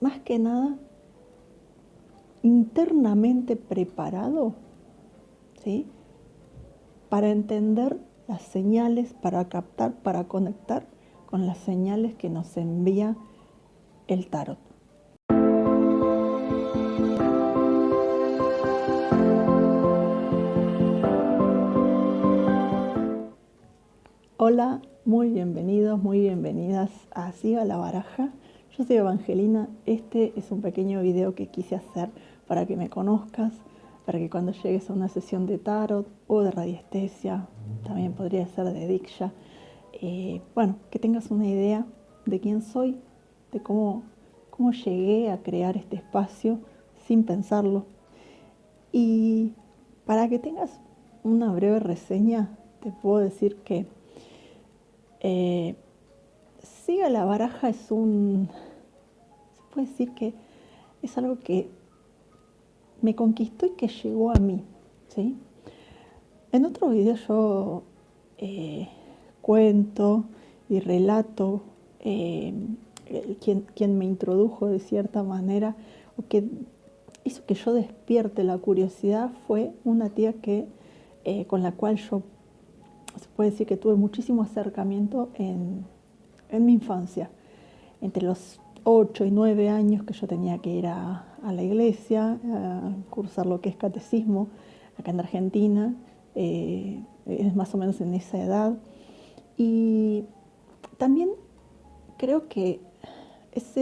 más que nada internamente preparado, ¿sí? Para entender las señales, para captar, para conectar con las señales que nos envía el tarot. Hola, muy bienvenidos, muy bienvenidas a Siga la Baraja. Yo soy Evangelina. Este es un pequeño video que quise hacer para que me conozcas, para que cuando llegues a una sesión de tarot o de radiestesia, también podría ser de Diksha, que tengas una idea de quién soy, de cómo llegué a crear este espacio sin pensarlo. Y para que tengas una breve reseña, te puedo decir que Siga la Baraja se puede decir que es algo que me conquistó y que llegó a mí, ¿sí? En otro video yo cuento y relato quien me introdujo de cierta manera o que hizo que yo despierte la curiosidad fue una tía con la cual yo se puede decir que tuve muchísimo acercamiento en mi infancia, entre los 8 y 9 años que yo tenía que ir a la iglesia, a cursar lo que es catecismo, acá en Argentina, es más o menos en esa edad. Y también creo que esa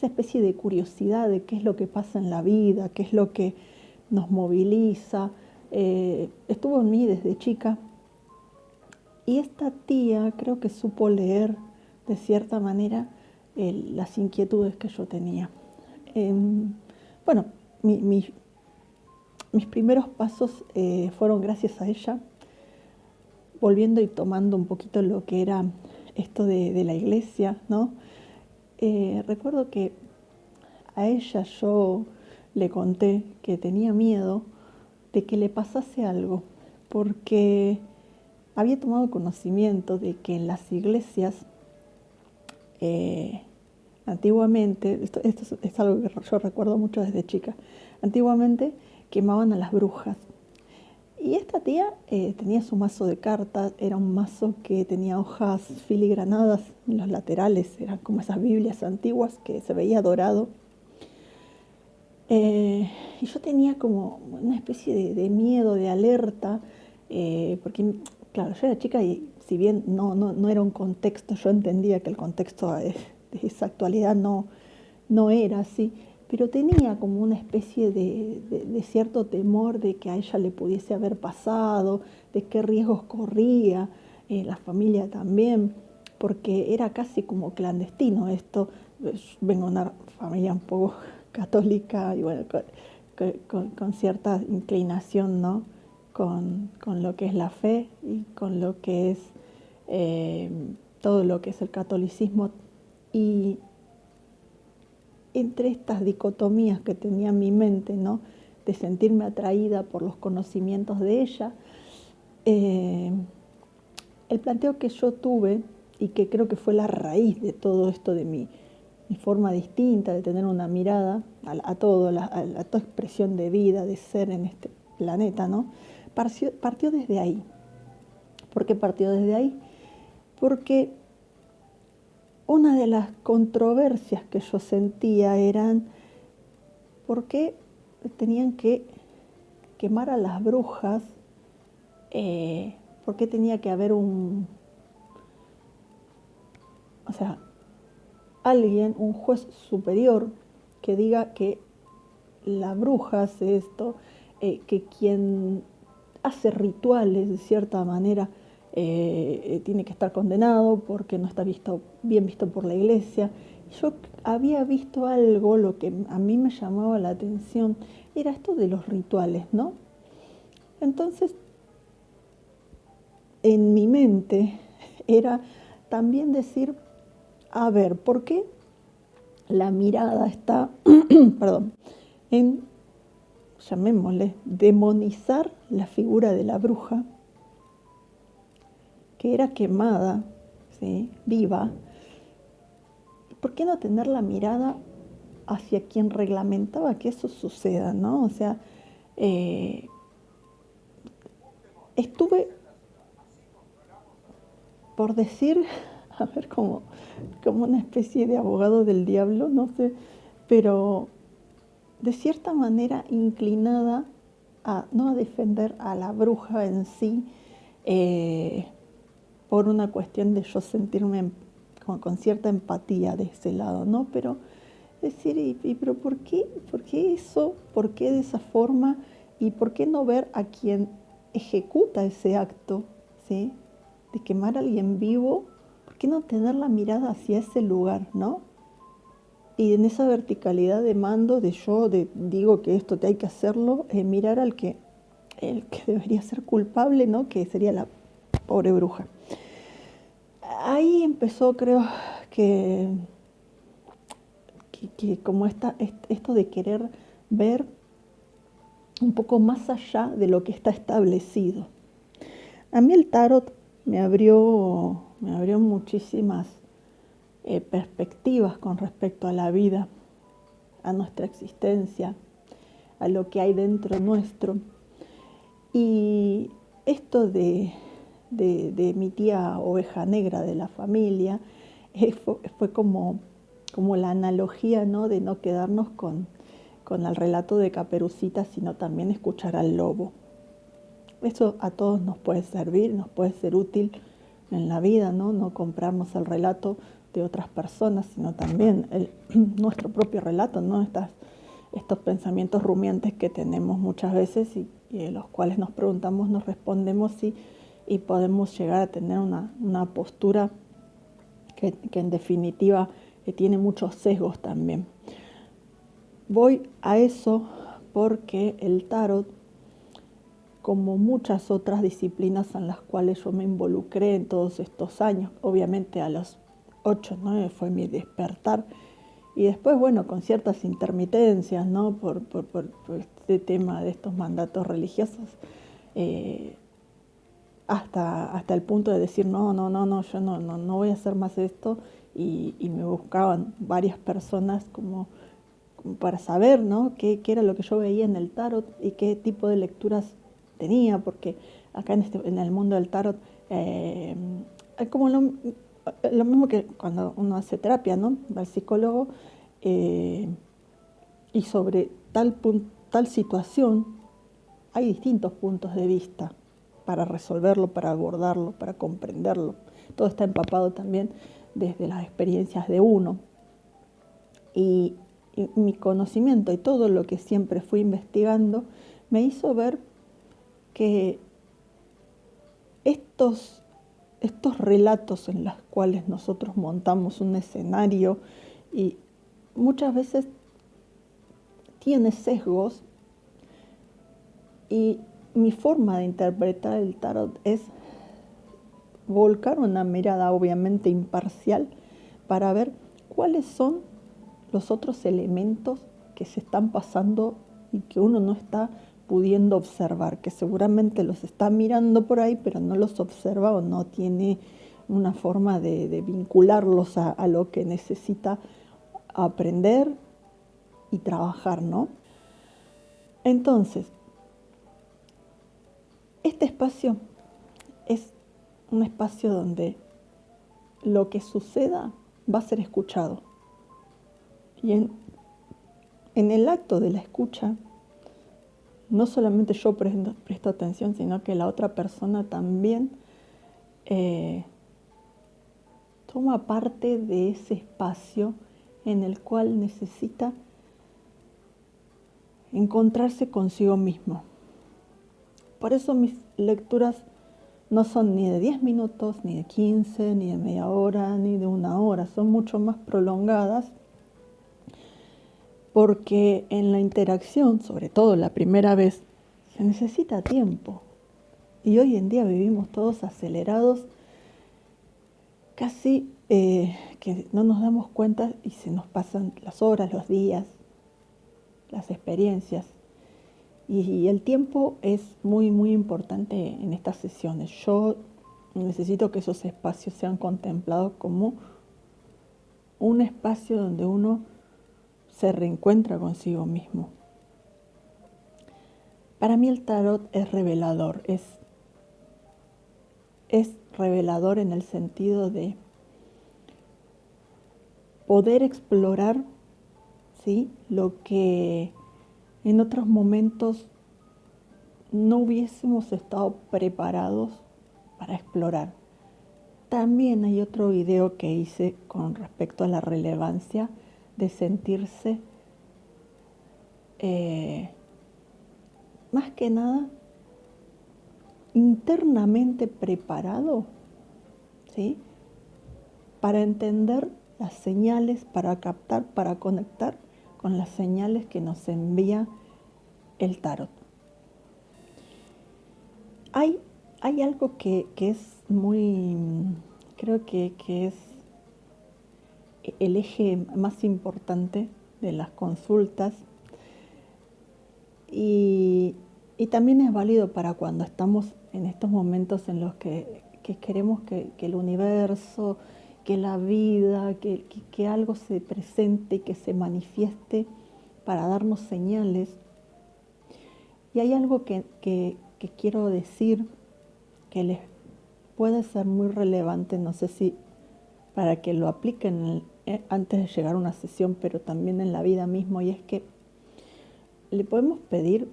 especie de curiosidad de qué es lo que pasa en la vida, qué es lo que nos moviliza, estuvo en mí desde chica. Y esta tía creo que supo leer de cierta manera las inquietudes que yo tenía. Bueno, mis primeros pasos fueron gracias a ella, volviendo y tomando un poquito lo que era esto de la iglesia, ¿no? Recuerdo que a ella yo le conté que tenía miedo de que le pasase algo, porque había tomado conocimiento de que en las iglesias antiguamente, esto es algo que yo recuerdo mucho desde chica, antiguamente quemaban a las brujas. Y esta tía tenía su mazo de cartas, era un mazo que tenía hojas filigranadas en los laterales, eran como esas Biblias antiguas que se veía dorado. Y yo tenía como una especie de miedo, de alerta, porque claro, yo era chica y si bien no era un contexto, yo entendía que el contexto de esa actualidad no era así, pero tenía como una especie de cierto temor de que a ella le pudiese haber pasado, de qué riesgos corría, la familia también, porque era casi como clandestino esto. Vengo de una familia un poco católica y bueno, con cierta inclinación, ¿no? Con lo que es la fe y con lo que es todo lo que es el catolicismo. Y entre estas dicotomías que tenía en mi mente, ¿no? De sentirme atraída por los conocimientos de ella, el planteo que yo tuve y que creo que fue la raíz de todo esto de mi forma distinta de tener una mirada a todo, a toda expresión de vida, de ser en este planeta, ¿no? Partió desde ahí. ¿Por qué partió desde ahí? Porque una de las controversias que yo sentía eran por qué tenían que quemar a las brujas, por qué tenía que haber alguien, un juez superior, que diga que la bruja hace esto, que quien hace rituales de cierta manera tiene que estar condenado porque no está bien visto por la iglesia. Yo había visto algo, lo que a mí me llamaba la atención, era esto de los rituales, ¿no? Entonces, en mi mente era también decir, a ver, ¿por qué la mirada está, perdón, en, llamémosle, demonizar la figura de la bruja, que era quemada, ¿sí? Viva? ¿Por qué no tener la mirada hacia quien reglamentaba que eso suceda, ¿no? O sea, estuve, por decir, a ver, como una especie de abogado del diablo, no sé, pero de cierta manera inclinada no a defender a la bruja en sí, por una cuestión de yo sentirme con cierta empatía de ese lado, ¿no? Pero decir, pero ¿por qué? ¿Por qué eso? ¿Por qué de esa forma? ¿Y por qué no ver a quien ejecuta ese acto, ¿sí? De quemar a alguien vivo? ¿Por qué no tener la mirada hacia ese lugar, ¿no? Y en esa verticalidad de mando, digo que esto te hay que hacerlo, mirar el que debería ser culpable, ¿no? Que sería la pobre bruja. Ahí empezó, creo, que como esto de querer ver un poco más allá de lo que está establecido. A mí el tarot me abrió muchísimas perspectivas con respecto a la vida, a nuestra existencia, a lo que hay dentro nuestro. Y esto de mi tía oveja negra de la familia fue como la analogía, ¿no? De no quedarnos con el relato de Caperucita, sino también escuchar al lobo. Eso a todos nos puede servir, nos puede ser útil en la vida, ¿no? No comprarnos el relato de otras personas, sino también nuestro propio relato, ¿no? Estos pensamientos rumiantes que tenemos muchas veces y los cuales nos preguntamos, nos respondemos y podemos llegar a tener una postura que en definitiva tiene muchos sesgos también. Voy a eso porque el tarot, como muchas otras disciplinas en las cuales yo me involucré en todos estos años, obviamente a los 8, 9 fue mi despertar, y después, bueno, con ciertas intermitencias, ¿no? Por este tema de estos mandatos religiosos, hasta el punto de decir, no, yo no voy a hacer más esto, y me buscaban varias personas como para saber, ¿no? qué era lo que yo veía en el tarot y qué tipo de lecturas tenía, porque acá en el mundo del tarot hay como lo mismo que cuando uno hace terapia, ¿no? Va al psicólogo y sobre tal situación hay distintos puntos de vista para resolverlo, para abordarlo, para comprenderlo. Todo está empapado también desde las experiencias de uno. Y mi conocimiento y todo lo que siempre fui investigando me hizo ver que estos relatos en los cuales nosotros montamos un escenario y muchas veces tiene sesgos, y mi forma de interpretar el tarot es volcar una mirada obviamente imparcial para ver cuáles son los otros elementos que se están pasando y que uno no está pudiendo observar, que seguramente los está mirando por ahí, pero no los observa o no tiene una forma de vincularlos a lo que necesita aprender y trabajar, ¿no? Entonces, este espacio es un espacio donde lo que suceda va a ser escuchado. Y en el acto de la escucha, no solamente yo presto atención, sino que la otra persona también toma parte de ese espacio en el cual necesita encontrarse consigo mismo. Por eso mis lecturas no son ni de 10 minutos, ni de 15, ni de media hora, ni de una hora, son mucho más prolongadas, porque en la interacción, sobre todo la primera vez, se necesita tiempo. Y hoy en día vivimos todos acelerados, casi que no nos damos cuenta y se nos pasan las horas, los días, las experiencias. Y el tiempo es muy, muy importante en estas sesiones. Yo necesito que esos espacios sean contemplados como un espacio donde uno se reencuentra consigo mismo. Para mí el tarot es revelador, es revelador en el sentido de poder explorar, ¿sí?, lo que en otros momentos no hubiésemos estado preparados para explorar. También hay otro video que hice con respecto a la relevancia de sentirse más que nada internamente preparado, ¿sí?, para entender las señales, para captar, para conectar con las señales que nos envía el tarot. Hay algo que es muy, creo que es el eje más importante de las consultas y también es válido para cuando estamos en estos momentos en los que queremos que el universo, que la vida, que algo se presente, que se manifieste para darnos señales. Y hay algo que quiero decir que les puede ser muy relevante, no sé si para que lo apliquen antes de llegar a una sesión, pero también en la vida mismo, y es que le podemos pedir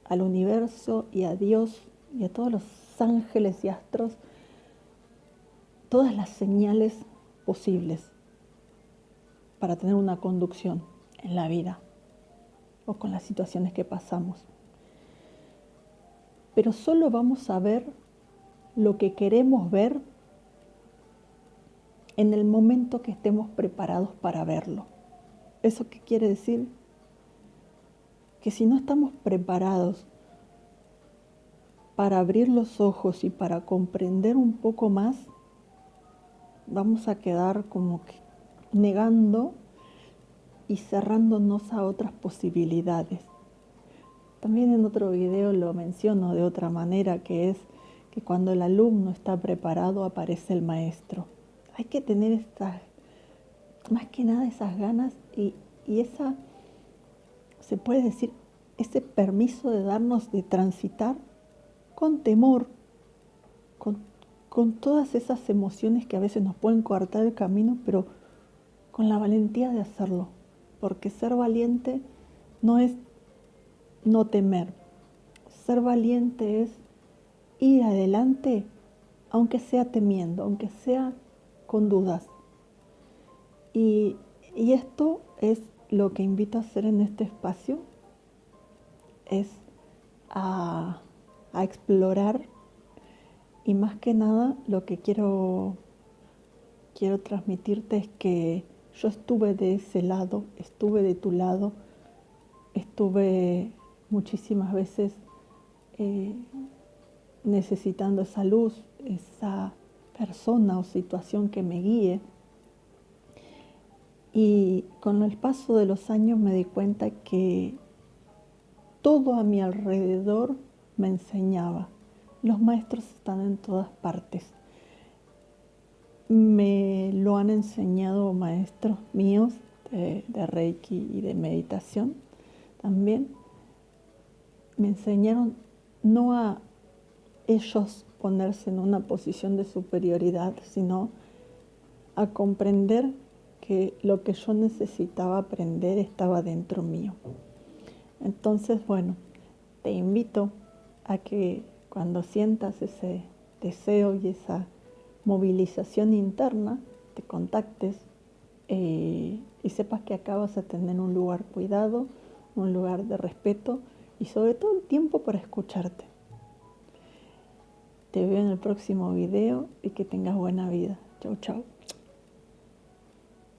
al universo y a Dios y a todos los ángeles y astros todas las señales posibles para tener una conducción en la vida o con las situaciones que pasamos. Pero solo vamos a ver lo que queremos ver en el momento que estemos preparados para verlo. ¿Eso qué quiere decir? Que si no estamos preparados para abrir los ojos y para comprender un poco más, vamos a quedar como que negando y cerrándonos a otras posibilidades. También en otro video lo menciono de otra manera, que es que cuando el alumno está preparado aparece el maestro. Hay que tener más que nada esas ganas y esa, se puede decir, ese permiso de darnos de transitar con temor, con todas esas emociones que a veces nos pueden cortar el camino, pero con la valentía de hacerlo. Porque ser valiente no es no temer. Ser valiente es ir adelante, aunque sea temiendo, aunque sea con dudas. Y esto es lo que invito a hacer en este espacio, es a explorar, y más que nada lo que quiero transmitirte es que yo estuve de ese lado, estuve de tu lado, estuve muchísimas veces necesitando esa luz, esa persona o situación que me guíe. Y con el paso de los años me di cuenta que todo a mi alrededor me enseñaba. Los maestros están en todas partes. Me lo han enseñado maestros míos de Reiki y de meditación también. Me enseñaron no a ellos ponerse en una posición de superioridad, sino a comprender que lo que yo necesitaba aprender estaba dentro mío. Entonces, bueno, te invito a que cuando sientas ese deseo y esa movilización interna, te contactes y sepas que acá vas a tener un lugar cuidado, un lugar de respeto y sobre todo el tiempo para escucharte. Te veo en el próximo video y que tengas buena vida. Chau, chau.